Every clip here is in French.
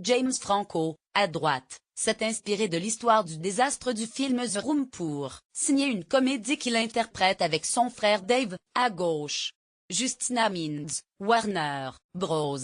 James Franco, à droite, s'est inspiré de l'histoire du désastre du film The Room pour signer une comédie qu'il interprète avec son frère Dave, à gauche. Justina Means, Warner Bros.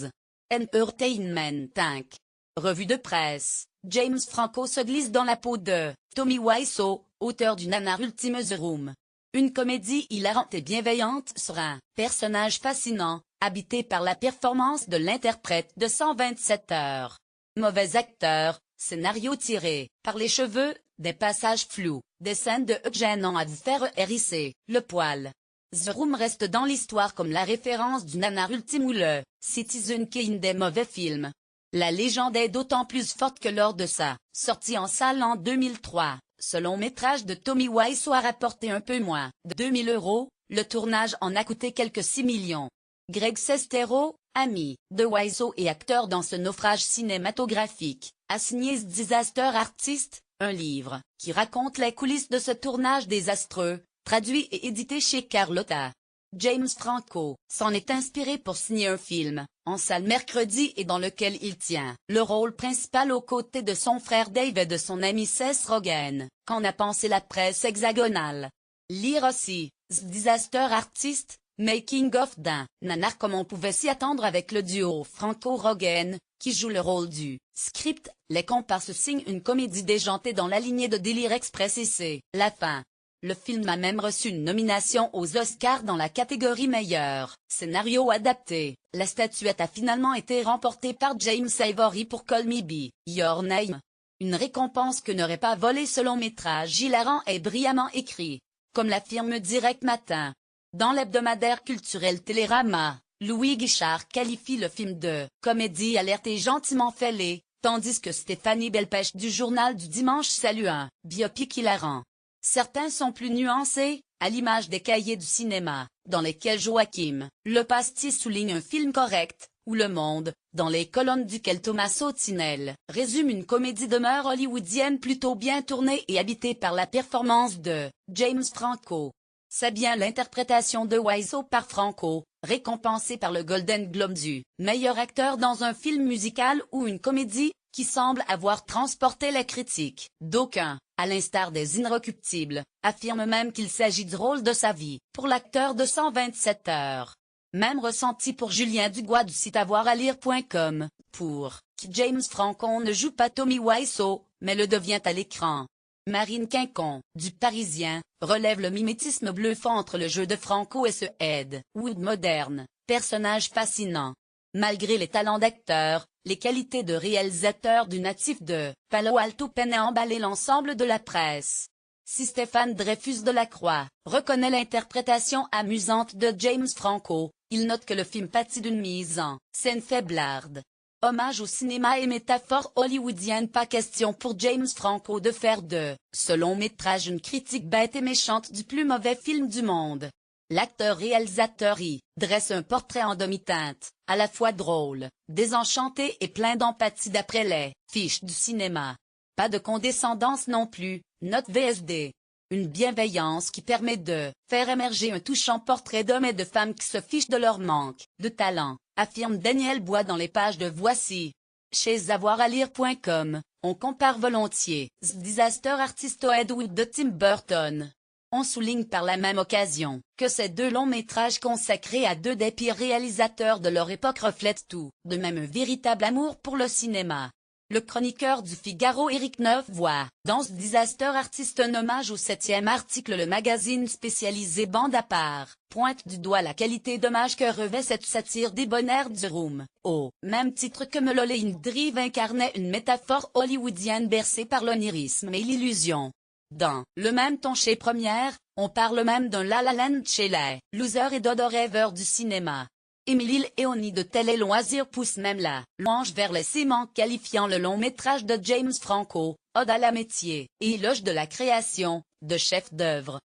Entertainment Inc. Revue de presse. James Franco se glisse dans la peau de Tommy Wiseau, auteur du nanar ultime The Room. Une comédie hilarante et bienveillante sur un personnage fascinant, habité par la performance de l'interprète de 127 heures. Mauvais acteur, scénario tiré par les cheveux, des passages flous, des scènes de gênant à vous faire hérisser le poil. The Room reste dans l'histoire comme la référence du nanar ultime ou le Citizen Kane des mauvais films. La légende est d'autant plus forte que lors de sa sortie en salle en 2003, ce long métrage de Tommy Wiseau a rapporté un peu moins de 2000 €, le tournage en a coûté quelques 6 millions. Greg Sestero, ami de Wiseau et acteur dans ce naufrage cinématographique, a signé The Disaster Artist, un livre qui raconte les coulisses de ce tournage désastreux, traduit et édité chez Carlotta. James Franco s'en est inspiré pour signer un film, en salle mercredi et dans lequel il tient le rôle principal aux côtés de son frère Dave et de son ami Seth Rogen, qu'en a pensé la presse hexagonale. Lire aussi, The Disaster Artist, Making of d'un nanar comme on pouvait s'y attendre avec le duo Franco-Rogen, qui joue le rôle du script. Les comparses signent une comédie déjantée dans la lignée de Délire Express et c'est la fin. Le film a même reçu une nomination aux Oscars dans la catégorie meilleur scénario adapté. La statuette a finalement été remportée par James Ivory pour Call Me By Your Name. Une récompense que n'aurait pas volé ce long métrage hilarant et brillamment écrit. Comme l'affirme Direct Matin. Dans l'hebdomadaire culturel Télérama, Louis Guichard qualifie le film de comédie alerte et gentiment fêlée, tandis que Stéphanie Delpech du Journal du Dimanche salue un biopic hilarant. Certains sont plus nuancés, à l'image des Cahiers du cinéma, dans lesquels Joachim Le Pastier souligne un film correct, ou Le Monde, dans les colonnes duquel Tommaso Tinel résume une comédie de mœurs hollywoodienne plutôt bien tournée et habitée par la performance de James Franco. C'est bien l'interprétation de Wiseau par Franco, récompensé par le Golden Globe du meilleur acteur dans un film musical ou une comédie, qui semble avoir transporté les critiques. D'aucuns, à l'instar des Inrecuptibles, affirment même qu'il s'agit du rôle de sa vie, pour l'acteur de 127 heures. Même ressenti pour Julien Dugois du site avoiralire.com, pour qui James Franco ne joue pas Tommy Wiseau, mais le devient à l'écran. Marine Quincon, du Parisien, relève le mimétisme bluffant entre le jeu de Franco et ce Ed Wood moderne, personnage fascinant. Malgré les talents d'acteur, les qualités de réalisateur du natif de Palo Alto peinent à emballer l'ensemble de la presse. Si Stéphane Dreyfus de la Croix reconnaît l'interprétation amusante de James Franco, il note que le film pâtit d'une mise en scène faiblarde. Hommage au cinéma et métaphore hollywoodienne. Pas question pour James Franco de faire de ce long métrage une critique bête et méchante du plus mauvais film du monde. L'acteur-réalisateur y dresse un portrait en demi-teinte, à la fois drôle, désenchanté et plein d'empathie d'après les fiches du cinéma. Pas de condescendance non plus, note VSD. Une bienveillance qui permet de faire émerger un touchant portrait d'hommes et de femmes qui se fichent de leur manque de talent, affirme Daniel Bois dans les pages de Voici. Chez avoiralire.com, on compare volontiers The Disaster Artist au Ed Wood de Tim Burton. On souligne par la même occasion que ces deux longs métrages consacrés à deux des pires réalisateurs de leur époque reflètent tout de même un véritable amour pour le cinéma. Le chroniqueur du Figaro Éric Neuf voit dans The Disaster Artist un hommage au 7e article. Le magazine spécialisé Bande à part pointe du doigt la qualité d'hommage que revêt cette satire débonnaire du Room, au même titre que Mulholland Drive incarnait une métaphore hollywoodienne bercée par l'onirisme et l'illusion. Dans le même ton chez Première, on parle même d'un La La Land chez les losers et dodo rêveurs du cinéma. Émilie Léonie de Télé Loisirs pousse même la louange vers les ciments, qualifiant le long métrage de James Franco, ode à l'amitié et éloge de la création, de chef-d'œuvre.